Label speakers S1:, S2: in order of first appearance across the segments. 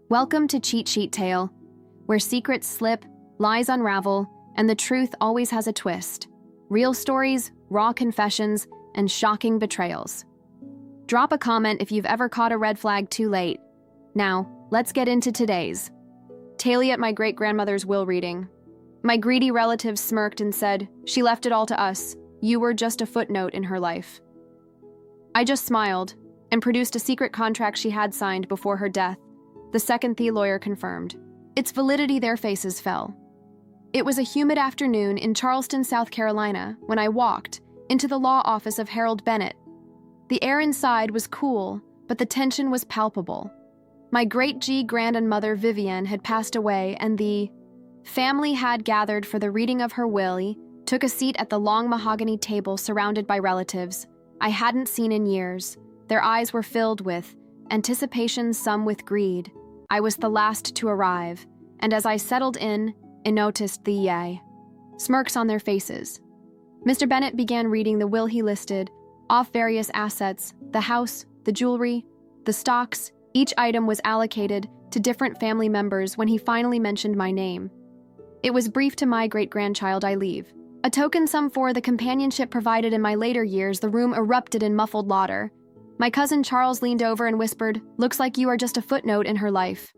S1: Welcome to Cheat Sheet Tale, where secrets slip, lies unravel, and the truth always has a twist. Real stories, raw confessions, and shocking betrayals. Drop a comment if you've ever caught a red flag too late. Now, let's get into today's. Tally at my great-grandmother's will reading. My greedy relatives smirked and said, "She left it all to us. You were just a footnote in her life." I just smiled and produced a secret contract she had signed before her death. The second the lawyer confirmed. Its validity, their faces fell. It was a humid afternoon in Charleston, South Carolina, when I walked into the law office of Harold Bennett. The air inside was cool, but the tension was palpable. My great-grandmother Vivian had passed away, and the family had gathered for the reading of her will, took a seat at the long mahogany table surrounded by relatives I hadn't seen in years. Their eyes were filled with anticipation, some with greed. I was the last to arrive, and as I settled in, I noticed the smirks on their faces. Mr. Bennett began reading the will he listed off various assets, the house, the jewelry, the stocks. Each item was allocated to different family members when he finally mentioned my name. It was brief to my great-grandchild I leave. A token sum for the companionship provided in my later years. The room erupted in muffled laughter. My cousin Charles leaned over and whispered, "Looks like you are just a footnote in her life."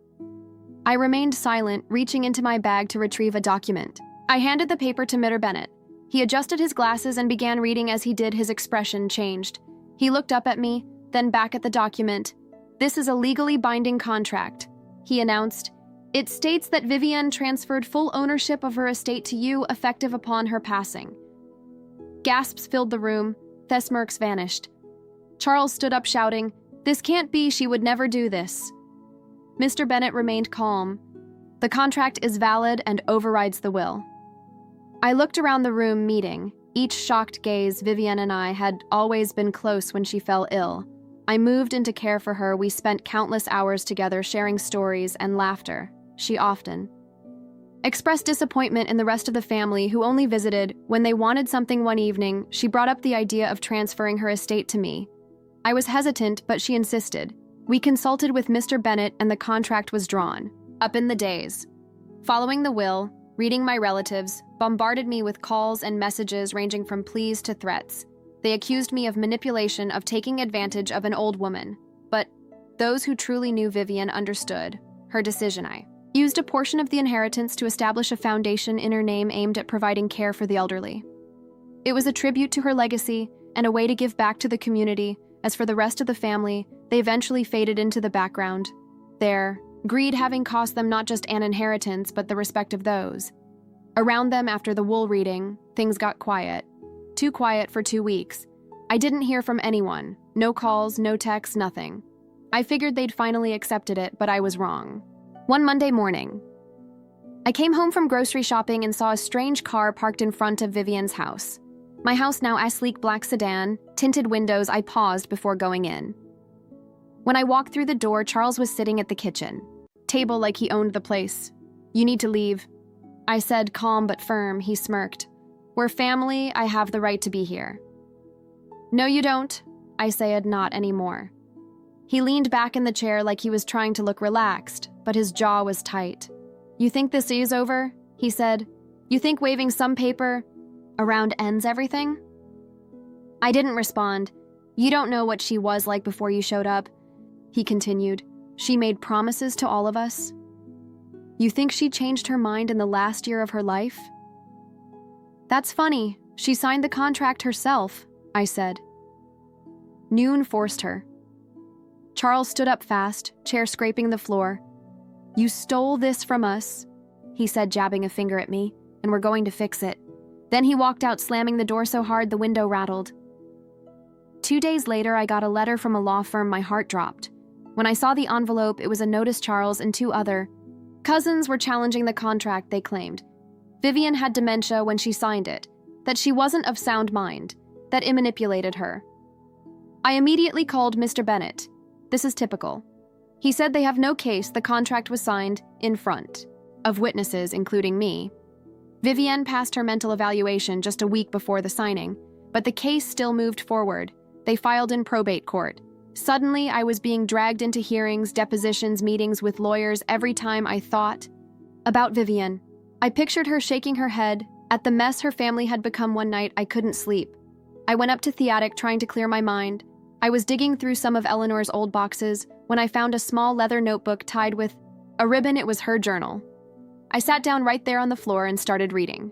S1: I remained silent, reaching into my bag to retrieve a document. I handed the paper to Mr. Bennett. He adjusted his glasses and began reading. As he did, his expression changed. He looked up at me, then back at the document. "This is a legally binding contract," he announced. "It states that Vivian transferred full ownership of her estate to you, effective upon her passing." Gasps filled the room. The smirks vanished. Charles stood up shouting, "This can't be, she would never do this." Mr. Bennett remained calm. "The contract is valid and overrides the will." I looked around the room, meeting each shocked gaze. Vivian and I had always been close when she fell ill. I moved into care for her. We spent countless hours together, sharing stories and laughter. She often expressed disappointment in the rest of the family, who only visited when they wanted something. One evening, she brought up the idea of transferring her estate to me. I was hesitant, but she insisted. We consulted with Mr. Bennett and the contract was drawn. Up in the days following the will, reading my relatives bombarded me with calls and messages ranging from pleas to threats. They accused me of manipulation, of taking advantage of an old woman. But those who truly knew Vivian understood her decision. I used a portion of the inheritance to establish a foundation in her name aimed at providing care for the elderly. It was a tribute to her legacy and a way to give back to the community. As for the rest of the family, they eventually faded into the background, their greed having cost them not just an inheritance, but the respect of those around them. After the will reading, things got quiet. Too quiet for 2 weeks. I didn't hear from anyone. No calls, no texts, nothing. I figured they'd finally accepted it, but I was wrong. One Monday morning, I came home from grocery shopping and saw a strange car parked in front of Vivian's house. My house, now a sleek black sedan, tinted windows. I paused before going in. When I walked through the door, Charles was sitting at the kitchen table like he owned the place. "You need to leave," I said, calm but firm. He smirked. "We're family. I have the right to be here." "No, you don't," I said, "not anymore." He leaned back in the chair like he was trying to look relaxed, but his jaw was tight. "You think this is over?" he said. "You think waving some paper around ends everything?" I didn't respond. "You don't know what she was like before you showed up," he continued. "She made promises to all of us. You think she changed her mind in the last year of her life?" "That's funny. She signed the contract herself," I said. "Noon forced her." Charles stood up fast, chair scraping the floor. "You stole this from us," he said, jabbing a finger at me, "and we're going to fix it." Then he walked out, slamming the door so hard the window rattled. 2 days later, I got a letter from a law firm. My heart dropped. When I saw the envelope, it was a notice. Charles and 2 other cousins were challenging the contract. They claimed Vivian had dementia when she signed it, that she wasn't of sound mind, that it manipulated her. I immediately called Mr. Bennett. This is typical. He said they have no case. The contract was signed in front of witnesses, including me. Vivian passed her mental evaluation just a week before the signing, but the case still moved forward. They filed in probate court. Suddenly, I was being dragged into hearings, depositions, meetings with lawyers every time I thought about Vivian. I pictured her shaking her head at the mess her family had become. One night, I couldn't sleep. I went up to the attic trying to clear my mind. I was digging through some of Eleanor's old boxes when I found a small leather notebook tied with a ribbon. It was her journal. I sat down right there on the floor and started reading.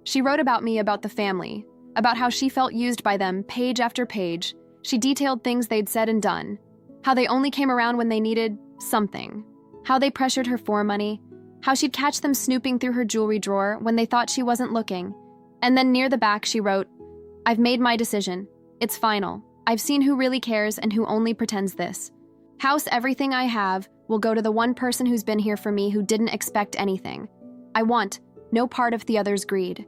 S1: She wrote about me, about the family, about how she felt used by them page after page. She detailed things they'd said and done, how they only came around when they needed something, how they pressured her for money, how she'd catch them snooping through her jewelry drawer when they thought she wasn't looking. And then near the back she wrote, "I've made my decision. It's final. I've seen who really cares and who only pretends this. House, everything I have will go to the one person who's been here for me who didn't expect anything. I want no part of the other's greed."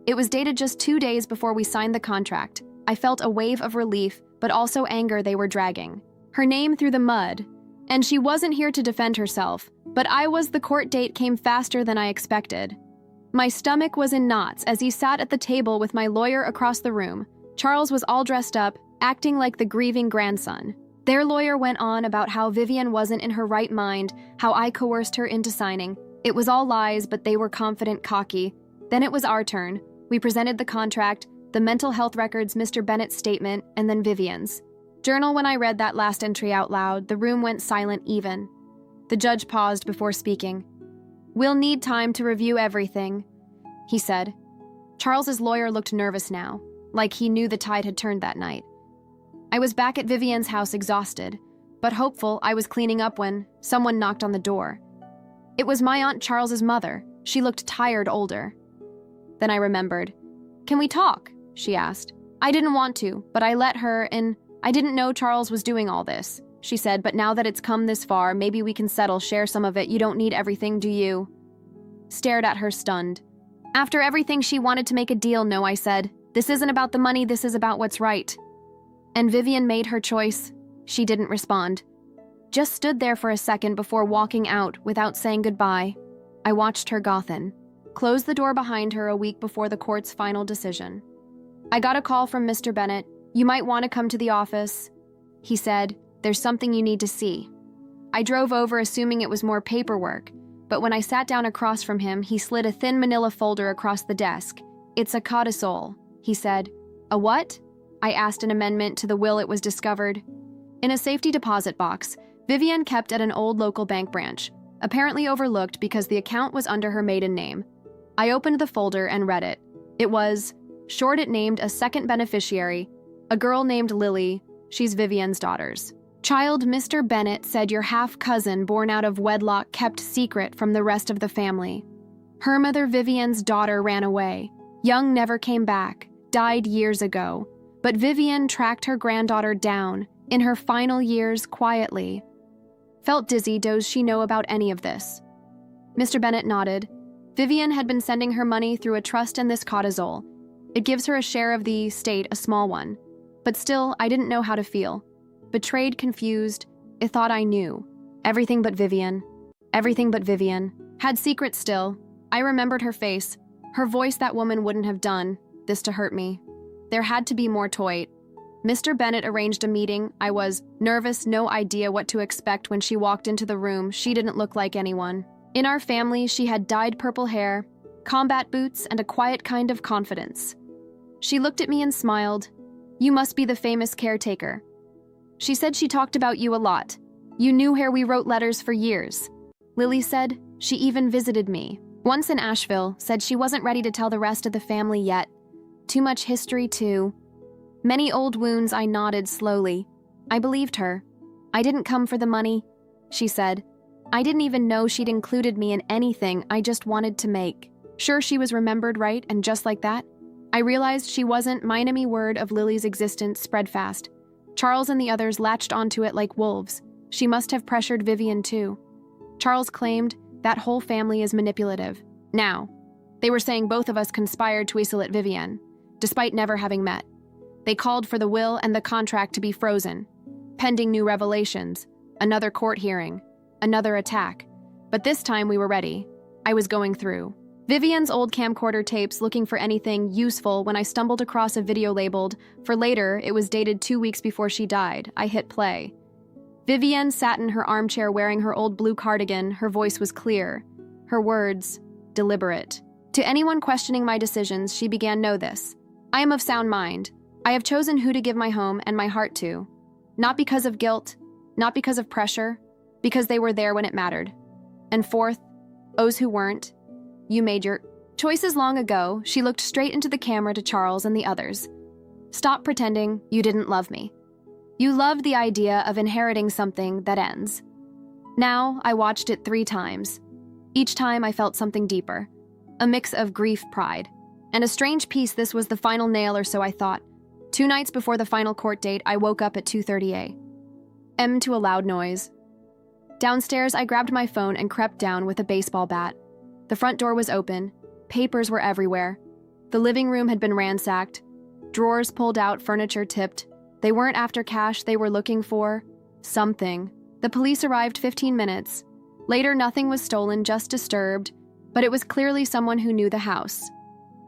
S1: It was dated just 2 days before we signed the contract. I felt a wave of relief, but also anger they were dragging her name through the mud. And she wasn't here to defend herself, but I was. The court date came faster than I expected. My stomach was in knots as he sat at the table with my lawyer across the room. Charles was all dressed up, acting like the grieving grandson. Their lawyer went on about how Vivian wasn't in her right mind, how I coerced her into signing. It was all lies, but they were confident, cocky. Then it was our turn. We presented the contract, the mental health records, Mr. Bennett's statement, and then Vivian's journal. When I read that last entry out loud, the room went silent even. The judge paused before speaking. "We'll need time to review everything," he said. Charles's lawyer looked nervous now, like he knew the tide had turned that night. I was back at Vivian's house, exhausted, but hopeful. I was cleaning up when someone knocked on the door. It was my Aunt Charles's mother. She looked tired, older. Then I remembered. "Can we talk?" she asked. I didn't want to, but I let her in. "I didn't know Charles was doing all this," she said, "but now that it's come this far, maybe we can share some of it. You don't need everything, do you?" Stared at her, stunned. After everything, she wanted to make a deal. "No," I said. "This isn't about the money, this is about what's right." And Vivian made her choice. She didn't respond. Just stood there for a second before walking out without saying goodbye. I watched her Gothen close the door behind her a week before the court's final decision. I got a call from Mr. Bennett. "You might want to come to the office," he said. "There's something you need to see." I drove over, assuming it was more paperwork, but when I sat down across from him, he slid a thin manila folder across the desk. "It's a codicil," he said. "A what?" I asked. "An amendment to the will. It was discovered in a safety deposit box Vivian kept at an old local bank branch, apparently overlooked because the account was under her maiden name." I opened the folder and read it. It was short. It named a second beneficiary, a girl named Lily. She's Vivian's daughter's child. Mr. Bennett said your half-cousin, born out of wedlock, kept secret from the rest of the family. Her mother, Vivian's daughter, ran away. Young, never came back, died years ago. But Vivian tracked her granddaughter down in her final years quietly. Felt dizzy. Does she know about any of this? Mr. Bennett nodded. Vivian had been sending her money through a trust in this codicil. It gives her a share of the estate, a small one. But still, I didn't know how to feel. Betrayed, confused. I thought I knew. Everything but Vivian. Everything but Vivian. Had secrets still. I remembered her face. Her voice. That woman wouldn't have done this to hurt me. There had to be more to it. Mr. Bennett arranged a meeting. I was nervous, no idea what to expect when she walked into the room. She didn't look like anyone in our family. She had dyed purple hair, combat boots, and a quiet kind of confidence. She looked at me and smiled. "You must be the famous caretaker." She said she talked about you a lot. "You knew her. We wrote letters for years." Lily said she even visited me once in Asheville, said she wasn't ready to tell the rest of the family yet. Too much history, too. Many old wounds. I nodded slowly. I believed her. "I didn't come for the money," she said. I didn't even know she'd included me in anything. I just wanted to make sure she was remembered right, and just like that, I realized she wasn't. My enemy word of Lily's existence spread fast. Charles and the others latched onto it like wolves. She must have pressured Vivian, too. Charles claimed that whole family is manipulative. Now, they were saying both of us conspired to isolate Vivian, despite never having met. They called for the will and the contract to be frozen, pending new revelations, another court hearing, another attack. But this time we were ready. I was going through Vivian's old camcorder tapes looking for anything useful when I stumbled across a video labeled, "For later, it was dated 2 weeks before she died." I hit play. Vivian sat in her armchair wearing her old blue cardigan. Her voice was clear. Her words, deliberate. To anyone questioning my decisions, she began, "Know this. I am of sound mind. I have chosen who to give my home and my heart to. Not because of guilt, not because of pressure, because they were there when it mattered. And fourth, those who weren't, you made your choices long ago." She looked straight into the camera to Charles and the others. "Stop pretending you didn't love me. You loved the idea of inheriting something that ends." Now, I watched it 3 times. Each time I felt something deeper. A mix of grief, pride, and a strange peace. This was the final nail, or so I thought. 2 nights before the final court date, I woke up at 2:30 a.m. to a loud noise. Downstairs, I grabbed my phone and crept down with a baseball bat. The front door was open. Papers were everywhere. The living room had been ransacked. Drawers pulled out, furniture tipped. They weren't after cash, they were looking for something. The police arrived 15 minutes. Later, nothing was stolen, just disturbed, but it was clearly someone who knew the house.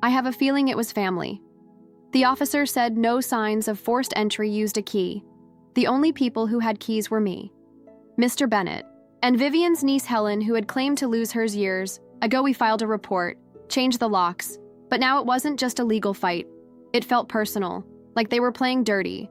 S1: I have a feeling it was family. The officer said no signs of forced entry used a key. The only people who had keys were me, Mr. Bennett, and Vivian's niece Helen, who had claimed to lose hers years ago. We filed a report, changed the locks, but now it wasn't just a legal fight. It felt personal, like they were playing dirty.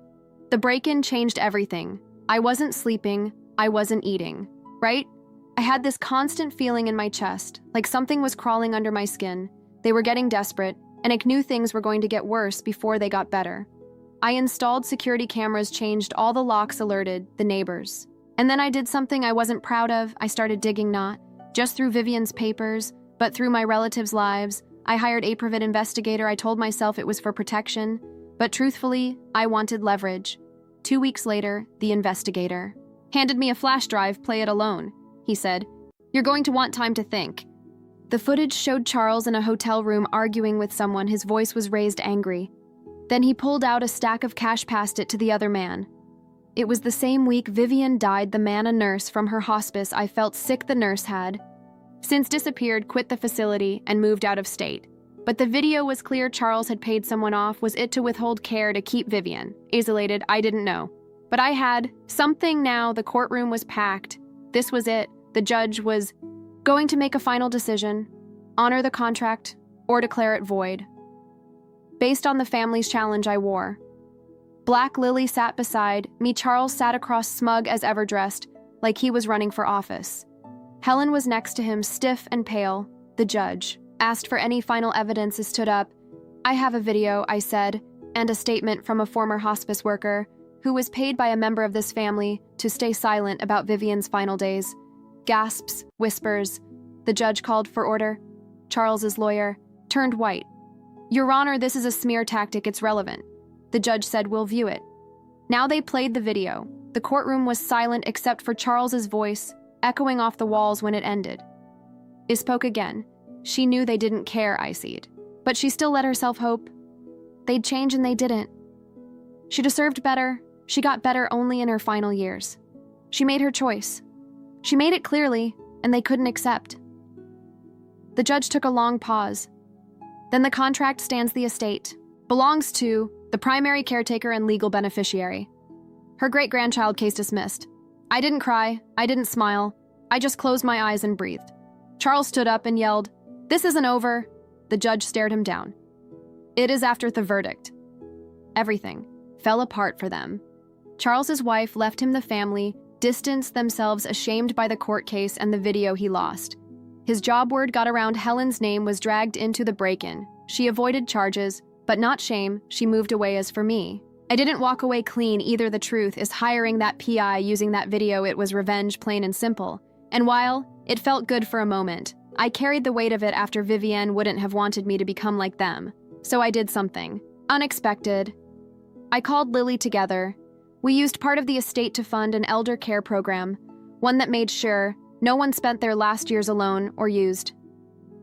S1: The break-in changed everything. I wasn't sleeping, I wasn't eating, right? I had this constant feeling in my chest, like something was crawling under my skin. They were getting desperate, and I knew things were going to get worse before they got better. I installed security cameras, changed all the locks, alerted the neighbors. And then I did something I wasn't proud of. I started digging not just through Vivian's papers, but through my relatives' lives. I hired a private investigator. I told myself it was for protection, but truthfully, I wanted leverage. 2 weeks later, the investigator handed me a flash drive. "Play it alone," he said. "You're going to want time to think." The footage showed Charles in a hotel room arguing with someone. His voice was raised, angry. Then he pulled out a stack of cash, passed it to the other man. It was the same week Vivian died, the man, a nurse from her hospice. I felt sick. The nurse had since disappeared, quit the facility, and moved out of state. But the video was clear. Charles had paid someone off. Was it to withhold care to keep Vivian isolated? I didn't know. But I had something now. The courtroom was packed. This was it. The judge was going to make a final decision, honor the contract, or declare it void. Based on the family's challenge I wore. Black Lily sat beside me. Charles sat across, smug as ever, dressed like he was running for office. Helen was next to him, stiff and pale. The judge asked for any final evidence. He stood up. "I have a video," I said, "and a statement from a former hospice worker who was paid by a member of this family to stay silent about Vivian's final days." Gasps, whispers. The judge called for order. Charles's lawyer turned white. "Your Honor, this is a smear tactic. It's relevant." The judge said, "We'll view it." Now they played the video. The courtroom was silent except for Charles's voice, echoing off the walls when it ended. He spoke again. She knew they didn't care, I see. But she still let herself hope. They'd change, and they didn't. She deserved better. She got better only in her final years. She made her choice. She made it clearly, and they couldn't accept. The judge took a long pause. Then the contract stands. The estate belongs to the primary caretaker and legal beneficiary. Her great-grandchild. Case dismissed. I didn't cry. I didn't smile. I just closed my eyes and breathed. Charles stood up and yelled, "This isn't over." The judge stared him down. It is after the verdict. Everything fell apart for them. Charles's wife left him, the family distanced themselves, ashamed by the court case and the video he lost. His job word got around. Helen's name was dragged into the break-in. She avoided charges, but not shame. She moved away. As for me, I didn't walk away clean either. The truth is, hiring that PI, using that video, it was revenge, plain and simple. And while it felt good for a moment, I carried the weight of it. After Vivian wouldn't have wanted me to become like them. So I did something unexpected. I called Lily together. We used part of the estate to fund an elder care program, one that made sure no one spent their last years alone or used.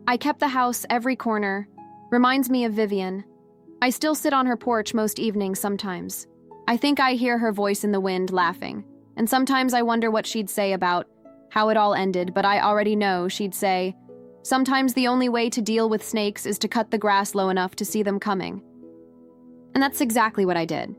S1: I kept the house, every corner. Reminds me of Vivian. I still sit on her porch most evenings sometimes. I think I hear her voice in the wind, laughing. And sometimes I wonder what she'd say about how it all ended, but I already know she'd say, Sometimes the only way to deal with snakes is to cut the grass low enough to see them coming. And that's exactly what I did.